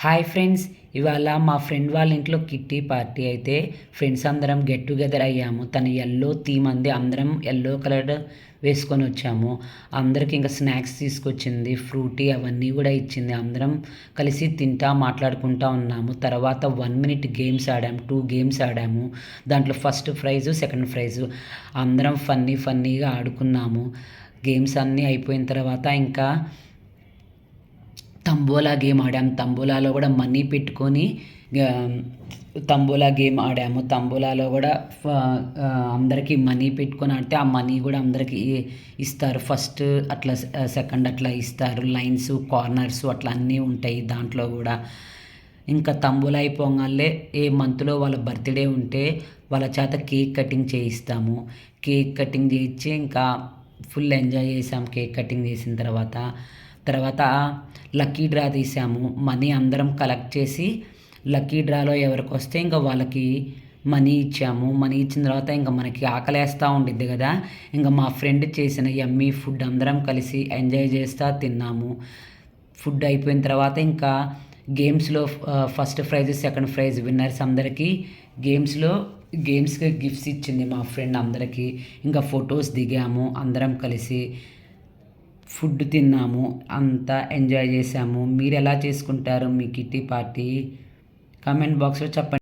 Hi friends, ఇవాళ మా friend వాళ్ళ ఇంట్లో కిట్టి పార్టీ అయితే ఫ్రెండ్స్ అందరం గెట్ టుగెదర్ అయ్యాము. తను ఎల్లో థీమ్ అంది, అందరం ఎల్లో కలర్ వేసుకొని వచ్చాము. అందరికి ఇంకా స్నాక్స్ తీసుకొచ్చింది, ఫ్రూటీ అవన్నీ కూడా ఇచ్చింది. అందరం కలిసి తింటా మాట్లాడుకుంటా ఉన్నాము. తర్వాత 1 minute గేమ్స్ ఆడాము, 2 గేమ్స్ ఆడాము. దాంట్లో ఫస్ట్ ప్రైజు, సెకండ్ ప్రైజు అందరం ఫన్నీగా ఆడుకున్నాము. గేమ్స్ అన్నీ అయిపోయిన తర్వాత ఇంకా తంబోలా గేమ్ ఆడాము. తంబోలాలో కూడా మనీ పెట్టుకొని తంబోలా గేమ్ ఆడాము. తంబోలాలో కూడా అందరికీ మనీ పెట్టుకొని ఆడితే ఆ మనీ కూడా అందరికీ ఇస్తారు. ఫస్ట్ అట్లా సెకండ్ అట్లా ఇస్తారు. లైన్స్, కార్నర్స్ అట్లా అన్నీ ఉంటాయి దాంట్లో కూడా. ఇంకా తంబోలా అయిపోగానే ఏ మంత్లో వాళ్ళ బర్త్డే ఉంటే వాళ్ళ చేత కేక్ కటింగ్ చేయిస్తాము. కేక్ కటింగ్ చేయించి ఇంకా ఫుల్ ఎంజాయ్ చేసాం కేక్ కటింగ్ చేసిన తర్వాత లక్కీ డ్రా తీసాము. మనీ అందరం కలెక్ట్ చేసి లక్కీ డ్రాలో ఎవరికి వస్తే ఇంకా వాళ్ళకి మనీ ఇచ్చాము. మనీ ఇచ్చిన తర్వాత ఇంకా మనకి ఆకలేస్తూ ఉండిద్ది కదా, ఇంకా మా ఫ్రెండ్ చేసిన యమ్మీ ఫుడ్ అందరం కలిసి ఎంజాయ్ చేస్తూ తిన్నాము. ఫుడ్ అయిపోయిన తర్వాత ఇంకా గేమ్స్లో first prize, second prize winners అందరికీ గేమ్స్కి గిఫ్ట్స్ ఇచ్చింది మా ఫ్రెండ్ అందరికీ. ఇంకా ఫొటోస్ దిగాము అందరం కలిసి, ఫుడ్ తిన్నాము, అంతా ఎంజాయ్ చేసాము. మీరు ఎలా చేసుకుంటారు మీ కిట్టి పార్టీ? కామెంట్ బాక్స్లో చెప్పండి.